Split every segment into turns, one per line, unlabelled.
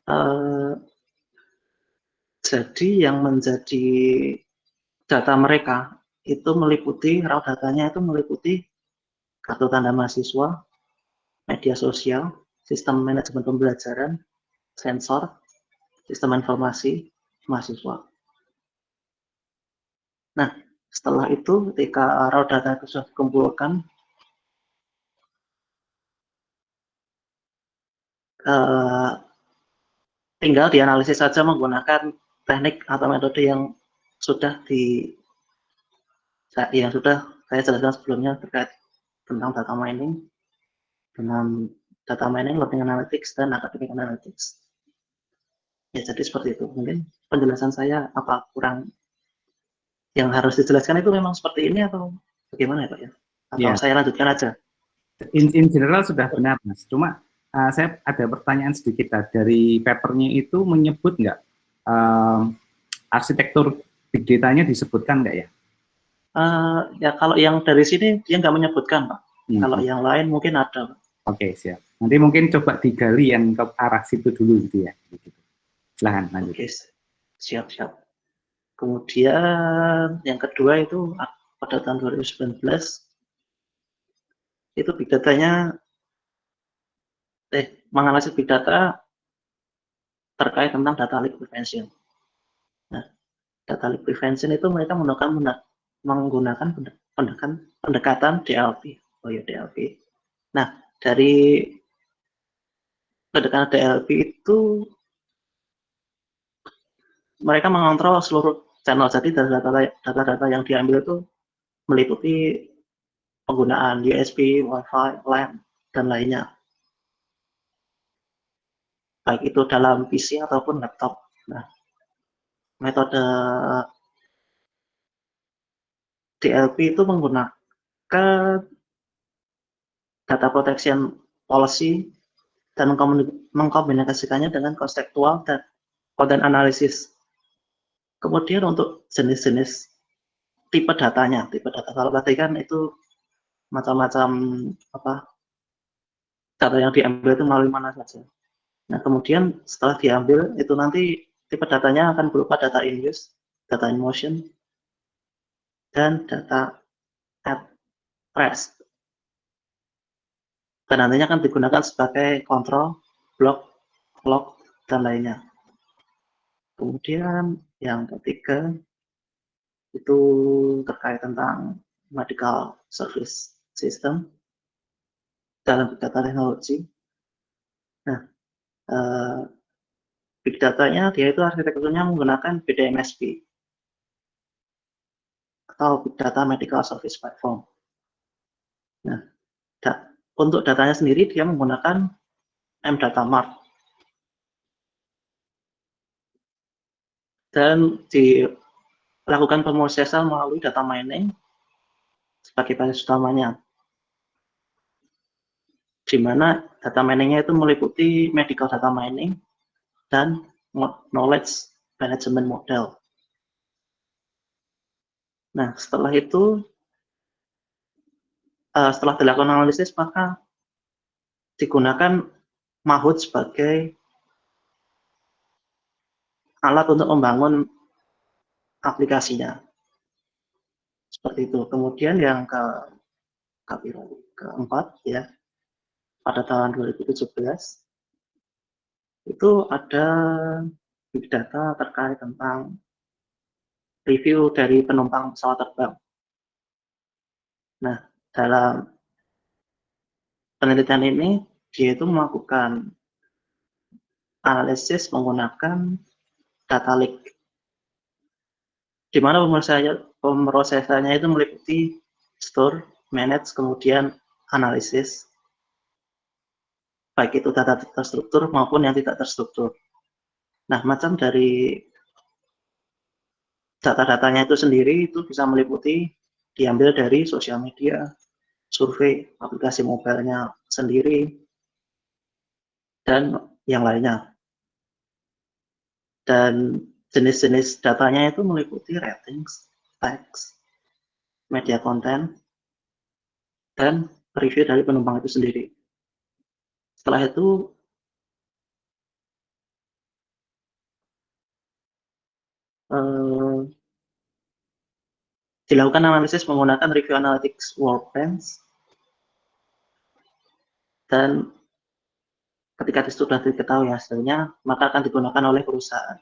Eee, jadi yang menjadi data mereka itu meliputi raw datanya itu meliputi kartu tanda mahasiswa, media sosial, sistem manajemen pembelajaran, sensor, sistem informasi mahasiswa. Nah, setelah itu ketika raw data itu sudah dikumpulkan, tinggal dianalisis saja menggunakan teknik atau metode yang sudah saya jelaskan sebelumnya terkait tentang data mining dengan data mining, learning analytics, dan academic analytics. Ya, jadi seperti itu. Mungkin penjelasan saya apa kurang yang harus dijelaskan itu memang seperti ini atau bagaimana ya Pak ya? Atau
Ya,
saya lanjutkan aja?
in general sudah benar Mas. Cuma saya ada pertanyaan sedikit dari papernya itu menyebut nggak arsitektur big data-nya disebutkan nggak ya?
Ya kalau yang dari sini dia nggak menyebutkan Pak. Kalau
Hmm.
yang lain mungkin ada.
Oke, siap. Nanti mungkin coba digali yang ke arah situ dulu gitu ya. Silahkan lanjut.
Oke, siap-siap. Kemudian yang kedua itu pada tahun 2019 itu big datanya menganalisis big data terkait tentang data leak prevention. Nah, data leak prevention itu mereka menggunakan pendekatan DLP. Oh ya, DLP. Nah, dari pendekatan DLP itu mereka mengontrol seluruh channel. Jadi data-data yang diambil itu meliputi penggunaan USB, Wi-Fi, LAN, dan lainnya. Baik itu dalam PC ataupun laptop. Nah, metode DLP itu menggunakan data protection policy dan mengkombinasikannya dengan konseptual dan content analysis. Kemudian untuk jenis-jenis tipe datanya, tipe data kalau tadi kan itu macam-macam data yang diambil itu melalui mana saja. Nah, kemudian setelah diambil itu nanti tipe datanya akan berupa data in use, data in motion, dan data at rest. Dan nantinya akan digunakan sebagai kontrol, block, log, dan lainnya. Kemudian yang ketiga itu terkait tentang medical service system dalam big data teknologi. Nah, big datanya dia itu arsitekturnya menggunakan BDMSP atau Big Data Medical Service Platform. Nah, untuk datanya sendiri dia menggunakan MDataMart dan dilakukan pemrosesan melalui data mining sebagai basis utamanya, di mana data miningnya itu meliputi medical data mining dan knowledge management model. Nah, setelah itu, setelah dilakukan analisis, maka digunakan Mahout sebagai alat untuk membangun aplikasinya. Seperti itu. Kemudian yang keempat, ya, pada tahun 2017, itu ada big data terkait tentang review dari penumpang pesawat terbang. Nah, dalam penelitian ini, dia itu melakukan analisis menggunakan data leak, di mana pemrosesannya itu meliputi store, manage, kemudian analisis, baik itu data terstruktur maupun yang tidak terstruktur. Nah, macam dari data-datanya itu sendiri itu bisa meliputi diambil dari sosial media, survei, aplikasi mobilenya sendiri, dan yang lainnya. Dan jenis-jenis datanya itu meliputi ratings, teks, media konten, dan review dari penumpang itu sendiri. Setelah itu, dilakukan analisis menggunakan review analytics workbench, dan ketika sudah diketahui hasilnya, maka akan digunakan oleh perusahaan.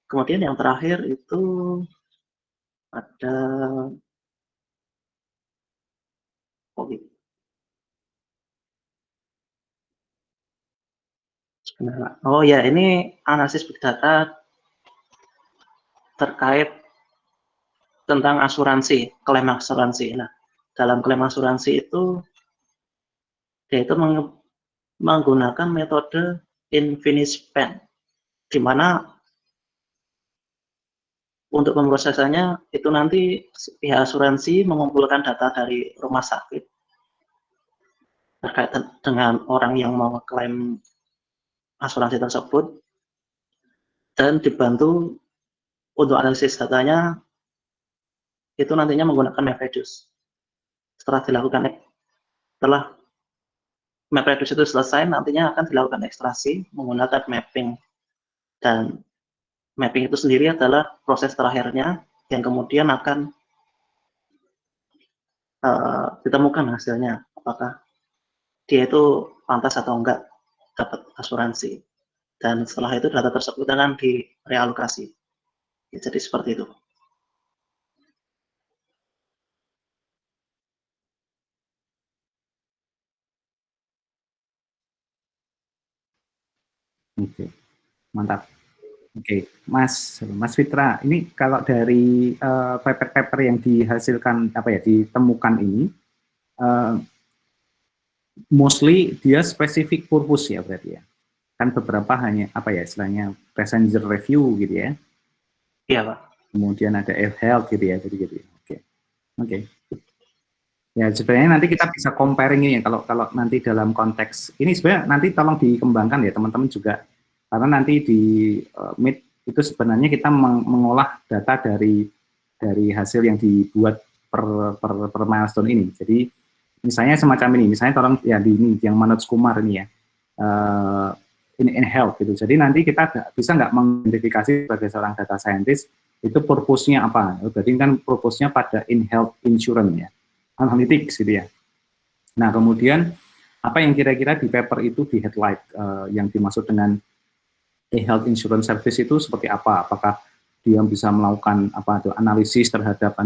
Kemudian yang terakhir itu ada oh ya, ini analisis big data terkait tentang asuransi, klaim asuransi. Nah, dalam klaim asuransi itu dia itu menggunakan metode InfiniSpan, di mana untuk pemrosesannya itu nanti pihak asuransi mengumpulkan data dari rumah sakit terkait dengan orang yang mau klaim asuransi tersebut, dan dibantu untuk analisis datanya itu nantinya menggunakan MapReduce. Setelah MapReduce itu selesai, nantinya akan dilakukan ekstraksi menggunakan mapping, dan mapping itu sendiri adalah proses terakhirnya yang kemudian akan ditemukan hasilnya, apakah dia itu pantas atau enggak dapat asuransi, dan setelah itu data tersebut akan direalokasi. Ya, jadi seperti itu.
Oke, mantap. Oke, Mas Fitra, ini kalau dari paper-paper yang dihasilkan ditemukan ini, mostly dia spesifik purpose ya berarti ya. Kan beberapa hanya istilahnya passenger review gitu ya.
Iya, Pak.
Kemudian ada health gitu ya, jadi gitu. Oke. Ya sebenarnya nanti kita bisa comparing ini ya, kalau nanti dalam konteks ini sebenarnya nanti tolong dikembangkan ya teman-teman juga, karena nanti di Meet itu sebenarnya kita mengolah data dari hasil yang dibuat per milestone ini. Jadi misalnya semacam ini, misalnya tolong ya di ini yang Manoj Kumar ini ya, in health gitu. Jadi nanti kita bisa nggak mengidentifikasi sebagai seorang data scientist itu purpose-nya apa? Berarti kan purpose-nya pada in health insurance ya, analytics gitu ya. Nah kemudian apa yang kira-kira di paper itu di headlight yang dimaksud dengan health insurance service itu seperti apa? Apakah dia bisa melakukan analisis terhadap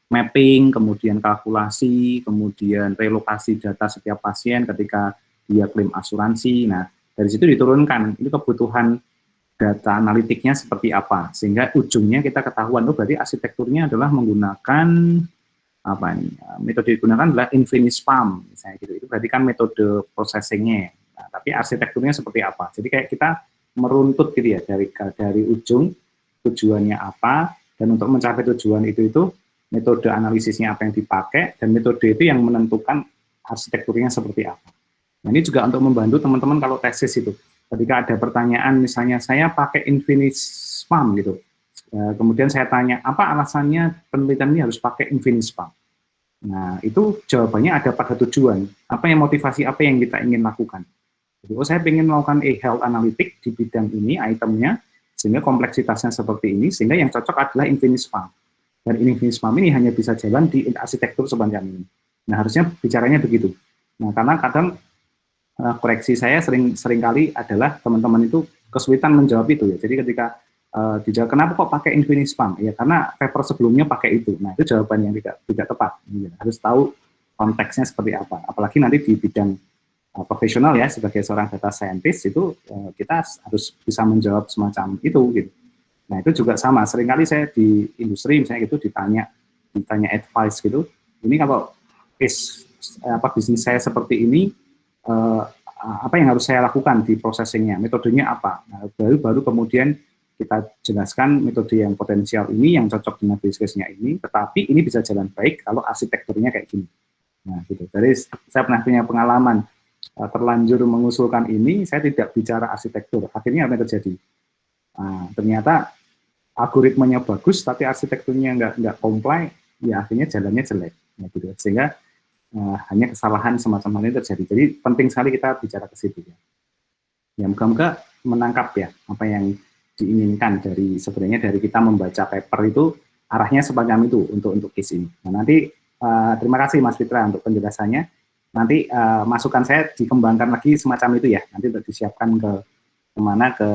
mapping, kemudian kalkulasi, kemudian relokasi data setiap pasien ketika dia klaim asuransi. Nah dari situ diturunkan ini kebutuhan data analitiknya seperti apa, sehingga ujungnya kita ketahuan, berarti arsitekturnya adalah menggunakan metode digunakan adalah InfiniSpan, misalnya gitu. Itu berarti kan metode processingnya. Nah, tapi arsitekturnya seperti apa? Jadi kayak kita meruntut gitu ya dari ujung tujuannya apa, dan untuk mencapai tujuan itu metode analisisnya apa yang dipakai, dan metode itu yang menentukan arsitekturnya seperti apa. Nah, ini juga untuk membantu teman-teman kalau tesis itu. Ketika ada pertanyaan, misalnya saya pakai InfiniSpan gitu, kemudian saya tanya, apa alasannya penelitian ini harus pakai InfiniSpan? Nah, itu jawabannya ada pada tujuan. Apa yang motivasi, apa yang kita ingin lakukan. Jadi, saya ingin melakukan health analytic di bidang ini, itemnya, sehingga kompleksitasnya seperti ini, sehingga yang cocok adalah InfiniSpan. Dan InfiniSpan ini hanya bisa jalan di arsitektur semacam ini. Nah, harusnya bicaranya begitu. Nah, karena kadang koreksi saya sering kali adalah teman-teman itu kesulitan menjawab itu ya. Jadi ketika dijawab kenapa kok pakai InfiniSpan? Ya karena paper sebelumnya pakai itu. Nah, itu jawaban yang tidak tepat. Ya, harus tahu konteksnya seperti apa. Apalagi nanti di bidang profesional ya, sebagai seorang data scientist itu kita harus bisa menjawab semacam itu gitu. Nah, itu juga sama. Seringkali saya di industri misalnya gitu ditanya advice gitu. Ini kalau bisnis saya seperti ini, apa yang harus saya lakukan di processingnya, metodenya apa. Nah, baru kemudian kita jelaskan metode yang potensial ini, yang cocok dengan bisnisnya ini, tetapi ini bisa jalan baik kalau arsitekturnya kayak gini. Nah, gitu. Jadi saya pernah punya pengalaman terlanjur mengusulkan ini, saya tidak bicara arsitektur. Akhirnya apa yang terjadi? Ternyata algoritmanya bagus, tapi arsitekturnya nggak comply, ya akhirnya jalannya jelek. Nah, gitu. Sehingga hanya kesalahan semacam hal ini terjadi. Jadi penting sekali kita bicara ke situ ya. Ya moga-moga menangkap ya apa yang diinginkan sebenarnya dari kita membaca paper itu arahnya semacam itu untuk case ini. Nah, nanti terima kasih Mas Fitra untuk penjelasannya. Nanti masukan saya dikembangkan lagi semacam itu ya. Nanti untuk disiapkan ke kemana ke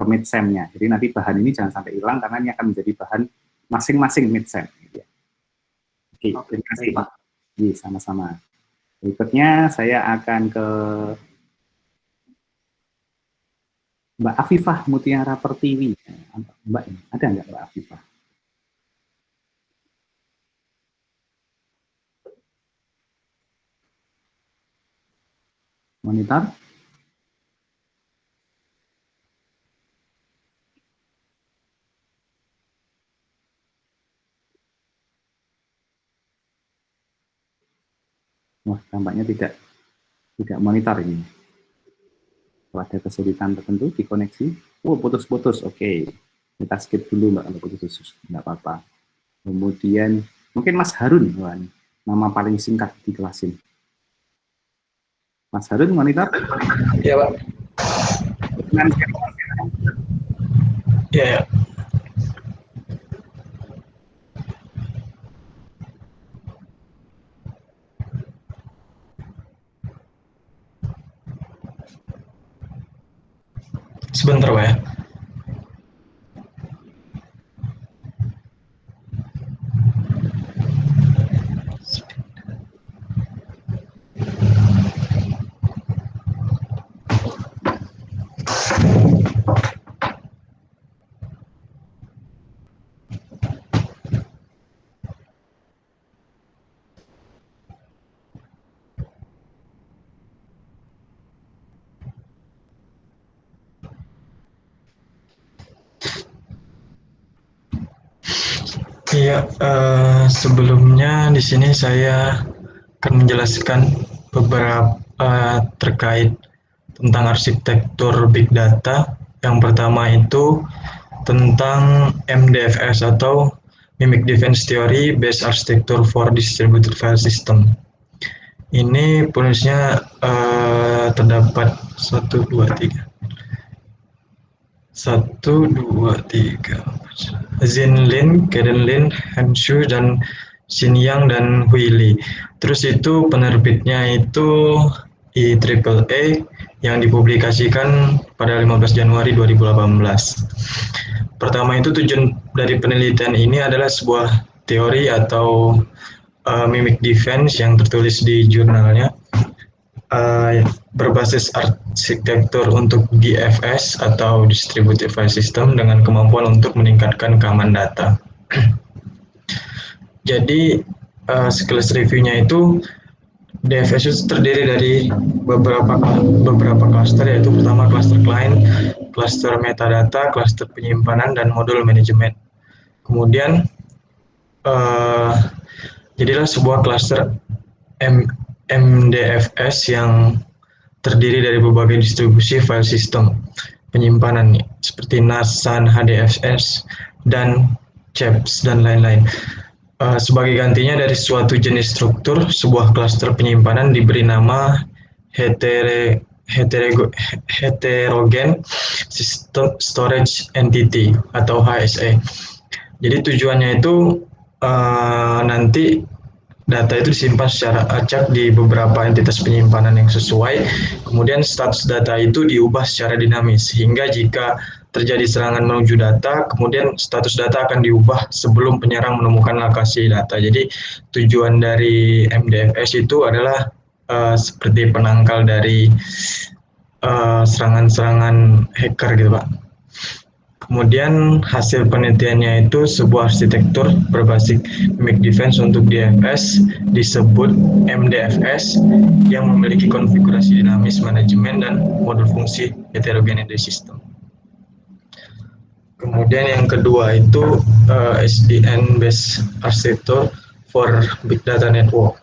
mid-sem-nya. Jadi nanti bahan ini jangan sampai hilang karena ini akan menjadi bahan masing-masing mid-sem. Gitu ya. Oke, terima kasih Pak. Iya, sama-sama. Berikutnya saya akan ke Mbak Afifah Mutiara Pertiwi. Mbak, ada nggak Mbak Afifah? Monitor? Wah, tampaknya tidak monitor ini. Kalau ada kesulitan tertentu di koneksi, putus-putus, oke. Kita skip dulu Mbak, kalau putus-putus, nggak apa-apa. Kemudian, mungkin Mas Harun, nama paling singkat di kelas ini. Mas Harun, monitor?
Ya, Pak. Ya, ya. Sebentar, Pak ya. Iya, sebelumnya di sini saya akan menjelaskan beberapa terkait tentang arsitektur big data. Yang pertama itu tentang MDFS atau Mimic Defense Theory Based Architecture for Distributed File System. Ini penulisnya terdapat 1, 2, 3. Xin Lin, Kaden Lin, Han Shu, dan Xin Yang, dan Hui Li. Terus itu penerbitnya itu IEEE yang dipublikasikan pada 15 Januari 2018. Pertama itu tujuan dari penelitian ini adalah sebuah teori atau mimic defense yang tertulis di jurnalnya. Berbasis arsitektur untuk DFS atau Distributed File System dengan kemampuan untuk meningkatkan keamanan data. Jadi sekilas reviewnya itu DFS itu terdiri dari beberapa cluster, yaitu pertama cluster client, cluster metadata, cluster penyimpanan, dan modul manajemen. Kemudian jadilah sebuah cluster MDFS yang terdiri dari berbagai distribusi file system penyimpanan seperti NAS, SAN, HDFS, dan CHEPS, dan lain-lain. Sebagai gantinya dari suatu jenis struktur, sebuah cluster penyimpanan diberi nama Heterogeneous Storage Entity atau HSE. Jadi tujuannya itu nanti data itu disimpan secara acak di beberapa entitas penyimpanan yang sesuai, kemudian status data itu diubah secara dinamis, sehingga jika terjadi serangan menuju data, kemudian status data akan diubah sebelum penyerang menemukan lokasi data. Jadi tujuan dari MDFS itu adalah seperti penangkal dari serangan-serangan hacker gitu Pak. Kemudian hasil penelitiannya itu sebuah arsitektur berbasis mimic defense untuk DFS disebut MDFS yang memiliki konfigurasi dinamis manajemen dan modul fungsi heterogeneity system. Kemudian yang kedua itu SDN based architecture for big data network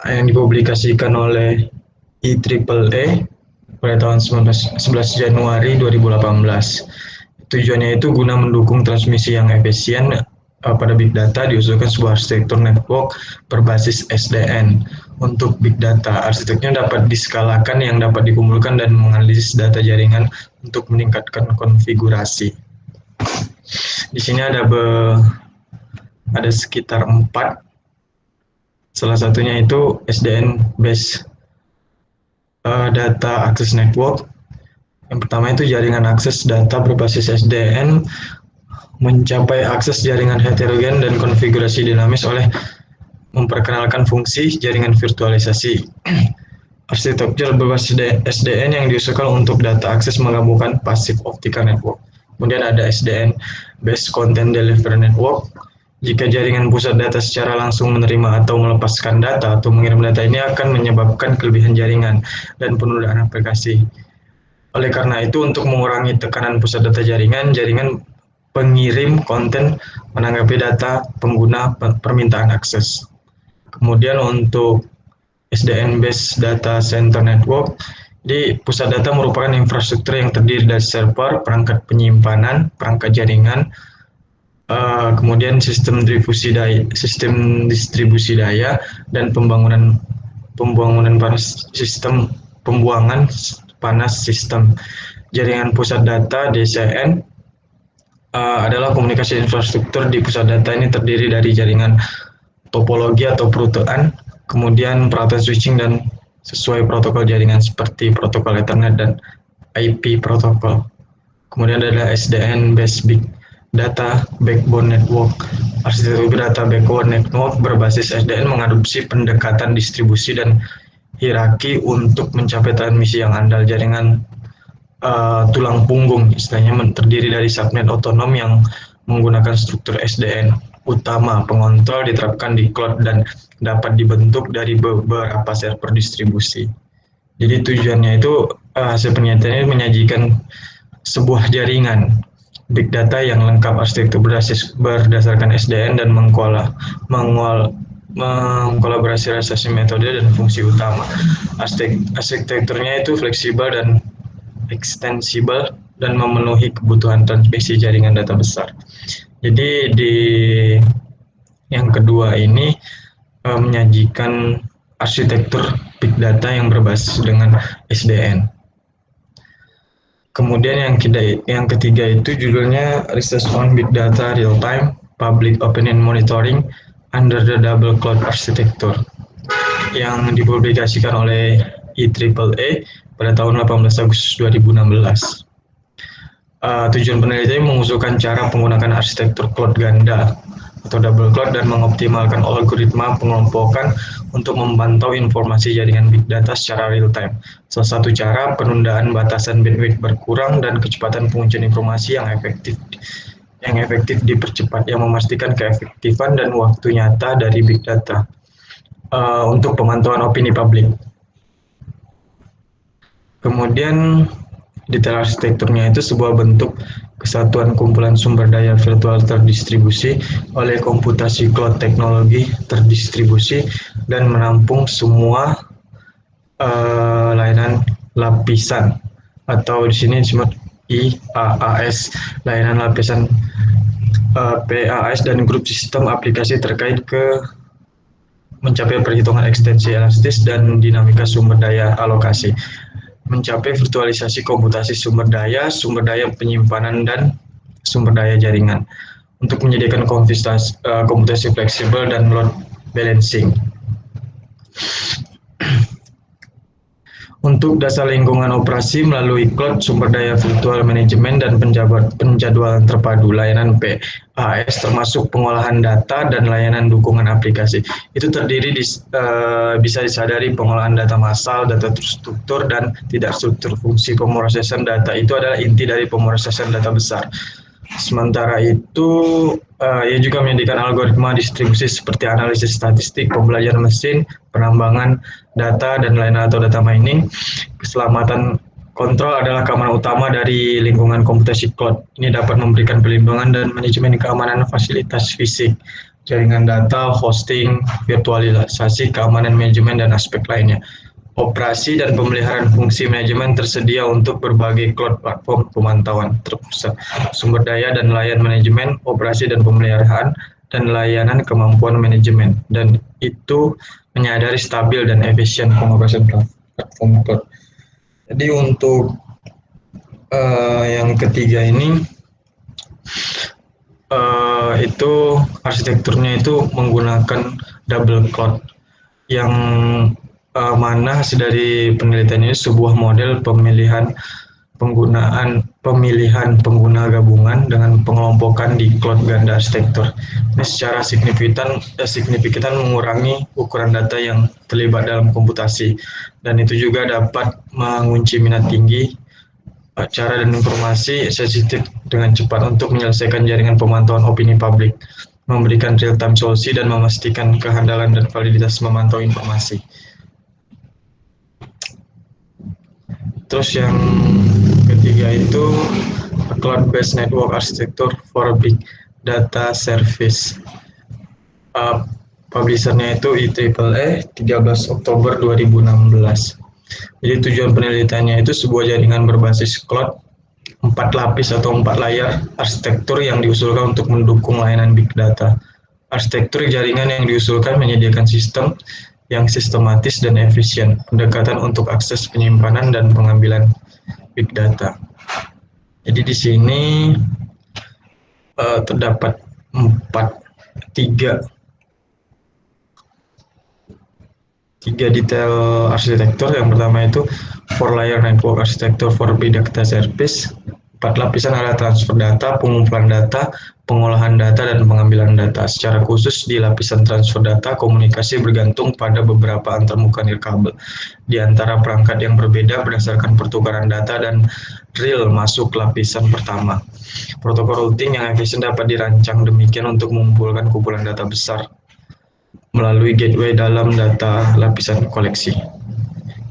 yang dipublikasikan oleh IEEE pada tahun 11 Januari 2018. Tujuannya itu guna mendukung transmisi yang efisien pada big data diusulkan sebuah arsitektur network berbasis SDN. Untuk big data, arsitekturnya dapat diskalakan yang dapat dikumpulkan dan menganalisis data jaringan untuk meningkatkan konfigurasi. Di sini ada sekitar 4. Salah satunya itu SDN based data access network. Yang pertama itu jaringan akses data berbasis SDN mencapai akses jaringan heterogen dan konfigurasi dinamis oleh memperkenalkan fungsi jaringan virtualisasi. Arsitektur berbasis SDN yang diusulkan untuk data akses menggabungkan passive optical network. Kemudian ada SDN based content delivery network. Jika jaringan pusat data secara langsung menerima atau melepaskan data atau mengirim data, ini akan menyebabkan kelebihan jaringan dan penundaan aplikasi. Oleh karena itu, untuk mengurangi tekanan pusat data jaringan pengirim konten menanggapi data pengguna permintaan akses. Kemudian untuk SDN based data center network, di pusat data merupakan infrastruktur yang terdiri dari server, perangkat penyimpanan, perangkat jaringan, kemudian sistem distribusi daya dan pembuangan panas sistem. Jaringan pusat data DCN adalah komunikasi infrastruktur di pusat data. Ini terdiri dari jaringan topologi atau perutuan, kemudian peralatan switching dan sesuai protokol jaringan seperti protokol Ethernet dan IP protokol. Kemudian ada SDN based big data backbone network. Arsitektur data backbone network berbasis SDN mengadopsi pendekatan distribusi dan hierarki untuk mencapai transmisi yang andal. Jaringan tulang punggung istilahnya terdiri dari subnet otonom yang menggunakan struktur SDN utama. Pengontrol diterapkan di cloud dan dapat dibentuk dari beberapa server distribusi. Jadi tujuannya itu hasil penelitiannya menyajikan sebuah jaringan big data yang lengkap arsitektur berdasarkan SDN dan mengkolaborasi metode dan fungsi utama. Arsitekturnya itu fleksibel dan ekstensibel dan memenuhi kebutuhan transmisi jaringan data besar. Jadi di yang kedua ini menyajikan arsitektur big data yang berbasis dengan SDN. Kemudian yang ketiga itu judulnya Research on Big Data Real Time Public Opinion Monitoring under the Double Cloud Architecture yang dipublikasikan oleh IEEE pada tahun 18 Agustus 2016. Tujuan penelitian mengusulkan cara penggunaan arsitektur cloud ganda atau double cloud dan mengoptimalkan algoritma pengelompokan untuk memantau informasi jaringan big data secara real time. Salah satu cara penundaan batasan bandwidth berkurang dan kecepatan penguncian informasi yang efektif dipercepat, yang memastikan keefektifan dan waktu nyata dari big data untuk pemantauan opini publik. Kemudian detail arsitekturnya itu sebuah bentuk kesatuan kumpulan sumber daya virtual terdistribusi oleh komputasi cloud teknologi terdistribusi dan menampung semua layanan lapisan atau di sini disebut IaaS, layanan lapisan PaaS dan grup sistem aplikasi terkait ke mencapai perhitungan ekstensi elastis dan dinamika sumber daya alokasi, mencapai virtualisasi komputasi sumber daya penyimpanan, dan sumber daya jaringan untuk menyediakan komputasi fleksibel dan load balancing. Untuk dasar lingkungan operasi melalui cloud, sumber daya virtual manajemen dan penjadwalan terpadu, layanan PaaS termasuk pengolahan data dan layanan dukungan aplikasi. Itu terdiri bisa disadari pengolahan data massal, data terstruktur dan tidak struktur. Fungsi pemrosesan data itu adalah inti dari pemrosesan data besar. Sementara itu, ia juga menyediakan algoritma distribusi seperti analisis statistik, pembelajaran mesin, penambangan data, dan lain-lain atau data mining. Keselamatan kontrol adalah keamanan utama dari lingkungan komputasi cloud. Ini dapat memberikan perlindungan dan manajemen keamanan fasilitas fisik, jaringan data, hosting, virtualisasi, keamanan manajemen, dan aspek lainnya. Operasi dan pemeliharaan fungsi manajemen tersedia untuk berbagai cloud platform pemantauan terpusat, sumber daya dan layanan manajemen, operasi dan pemeliharaan, dan layanan kemampuan manajemen, dan itu menyadari stabil dan efisien pengoperasian platform cloud. Jadi untuk yang ketiga ini itu arsitekturnya itu menggunakan double cloud, yang mana hasil dari penelitian ini sebuah model pemilihan pengguna gabungan dengan pengelompokan di cloud ganda arsitektur. Ini secara signifikan mengurangi ukuran data yang terlibat dalam komputasi, dan itu juga dapat mengunci minat tinggi cara dan informasi sensitif dengan cepat untuk menyelesaikan jaringan pemantauan opini publik, memberikan real-time solusi, dan memastikan kehandalan dan validitas memantau informasi. Terus yang ketiga itu Cloud-Based Network Architecture for Big Data Service. Publishernya itu IEEE 13 Oktober 2016. Jadi tujuan penelitiannya itu sebuah jaringan berbasis cloud 4 lapis atau 4 layar arsitektur yang diusulkan untuk mendukung layanan big data. Arsitektur jaringan yang diusulkan menyediakan sistem yang sistematis dan efisien, pendekatan untuk akses penyimpanan dan pengambilan big data. Jadi di sini terdapat tiga detail arsitektur. Yang pertama itu 4 layer network architecture for big data service, 4 lapisan area transfer data, pengumpulan data, pengolahan data, dan pengambilan data. Secara khusus di lapisan transfer data, komunikasi bergantung pada beberapa antarmuka nirkabel di antara perangkat yang berbeda berdasarkan pertukaran data dan reel masuk lapisan pertama. Protokol routing yang efisien dapat dirancang demikian untuk mengumpulkan kumpulan data besar melalui gateway dalam data lapisan koleksi.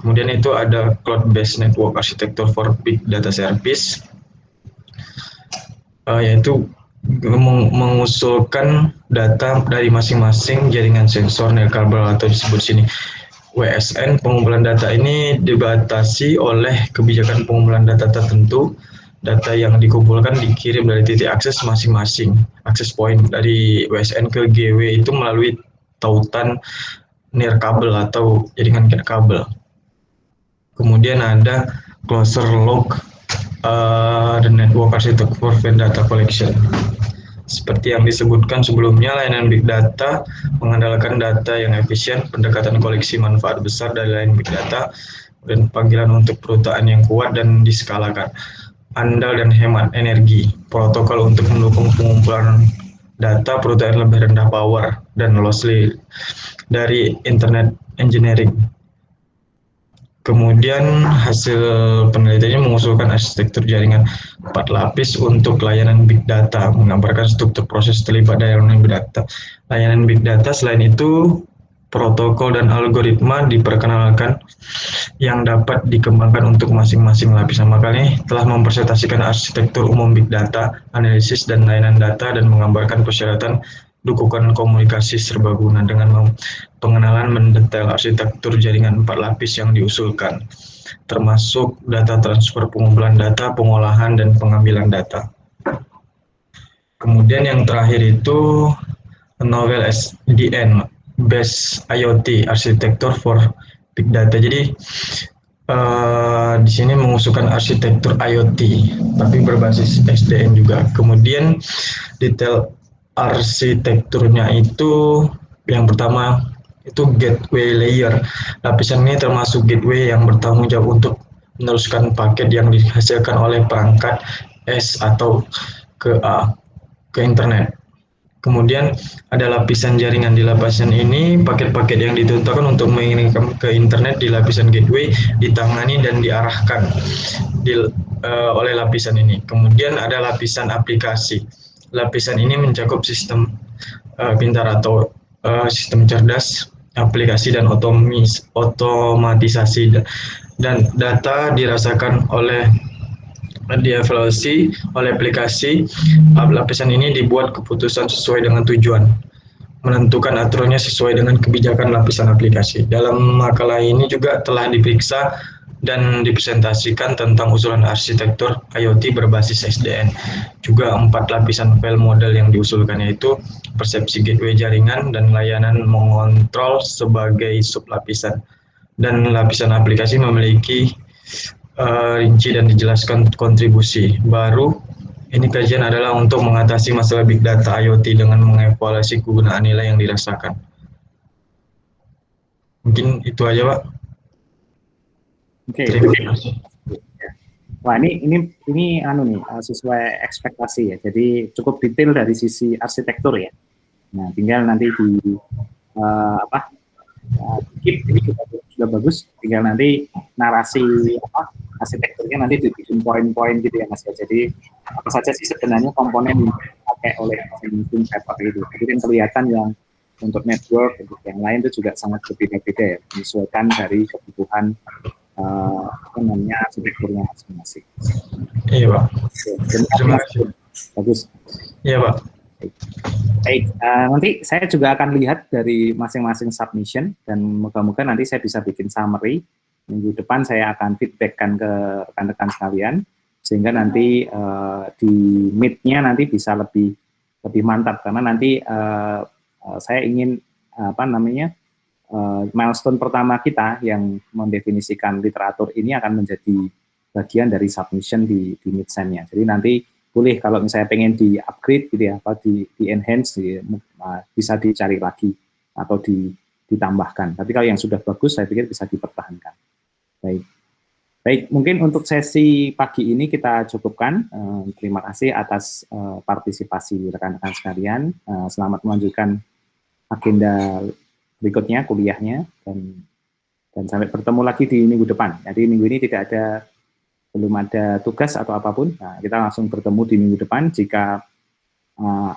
Kemudian itu ada Cloud-Based Network Architecture for Big Data Service, yaitu mengusulkan data dari masing-masing jaringan sensor nirkabel atau disebut sini WSN. Pengumpulan data ini dibatasi oleh kebijakan pengumpulan data tertentu. Data yang dikumpulkan dikirim dari titik akses masing-masing, akses point dari WSN ke GW itu melalui tautan nirkabel atau jaringan nirkabel. Kemudian ada closer log the network architecture for data collection. Seperti yang disebutkan sebelumnya, layanan big data mengandalkan data yang efisien, pendekatan koleksi manfaat besar dari layanan big data, dan panggilan untuk perutaan yang kuat dan diskalakan, andal dan hemat energi, protokol untuk mendukung pengumpulan data, perutaan lebih rendah power, dan lossy dari internet engineering. Kemudian hasil penelitiannya mengusulkan arsitektur jaringan 4 lapis untuk layanan big data, menggambarkan struktur proses terlibat dalam big data. Layanan big data selain itu, protokol dan algoritma diperkenalkan yang dapat dikembangkan untuk masing-masing lapisan. Makanya telah mempresentasikan arsitektur umum big data, analisis dan layanan data, dan menggambarkan persyaratan dukungan komunikasi serbaguna dengan pengenalan mendetail arsitektur jaringan 4 lapis yang diusulkan, termasuk data transfer, pengumpulan data, pengolahan, dan pengambilan data. Kemudian yang terakhir itu novel SDN, Based IoT Architecture for Big Data. Jadi di sini mengusulkan arsitektur IoT, tapi berbasis SDN juga. Kemudian detail arsitekturnya itu yang pertama itu gateway layer. Lapisan ini termasuk gateway yang bertanggung jawab untuk meneruskan paket yang dihasilkan oleh perangkat S atau ke internet. Kemudian ada lapisan jaringan. Di lapisan ini paket-paket yang ditentukan untuk mengirimkan ke internet di lapisan gateway ditangani dan diarahkan oleh lapisan ini. Kemudian ada lapisan aplikasi. Lapisan ini mencakup sistem pintar atau sistem cerdas, aplikasi, dan otomatisasi, dan data dirasakan oleh dievaluasi oleh aplikasi. Lapisan ini dibuat keputusan sesuai dengan tujuan, menentukan aturannya sesuai dengan kebijakan lapisan aplikasi. Dalam makalah ini juga telah diperiksa dan dipresentasikan tentang usulan arsitektur IoT berbasis SDN. Juga 4 lapisan file model yang diusulkan, yaitu persepsi gateway jaringan dan layanan mengontrol sebagai sublapisan. Dan lapisan aplikasi memiliki rinci dan dijelaskan kontribusi. Baru, ini kajian adalah untuk mengatasi masalah big data IoT dengan mengevaluasi kegunaan nilai yang dirasakan. Mungkin itu aja, Pak.
Oke.
Terima kasih.
Wah, ini anu nih, sesuai ekspektasi ya. Jadi cukup detail dari sisi arsitektur ya. Nah, tinggal nanti di ini juga bagus. Tinggal nanti narasi arsitekturnya nanti dibikin poin-poin gitu ya Mas ya. Jadi apa saja sih sebenarnya komponen yang dipakai oleh masing-masing paper itu. Jadi kan kelihatan yang untuk network, untuk yang lain itu juga sangat berbeda-beda ya, menyesuaikan dari kebutuhan arsitekturnya masing-masing.
Iya, Pak.
Terima kasih. Bagus.
Iya, Pak.
Baik, nanti saya juga akan lihat dari masing-masing submission dan moga-moga nanti saya bisa bikin summary. Minggu depan saya akan feedbackkan ke rekan-rekan sekalian sehingga nanti di meet-nya nanti bisa lebih mantap karena nanti saya ingin milestone pertama kita yang mendefinisikan literatur ini akan menjadi bagian dari submission di mid-sem-nya. Jadi nanti boleh kalau misalnya pengen di-upgrade gitu ya, di-enhance, bisa dicari lagi atau ditambahkan. Tapi kalau yang sudah bagus, saya pikir bisa dipertahankan. Baik, mungkin untuk sesi pagi ini kita cukupkan. Terima kasih atas partisipasi rekan-rekan sekalian. Selamat melanjutkan agenda berikutnya, kuliahnya, dan sampai bertemu lagi di minggu depan. Jadi minggu ini belum ada tugas atau apapun. Nah, kita langsung bertemu di minggu depan. Jika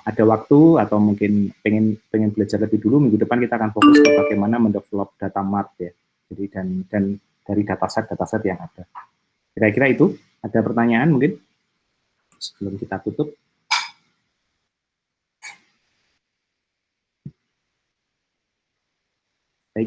ada waktu atau mungkin pengen belajar lebih dulu, minggu depan kita akan fokus ke bagaimana mendevelop data mart ya. Jadi dan dari dataset yang ada. Kira-kira itu. Ada pertanyaan mungkin sebelum kita tutup?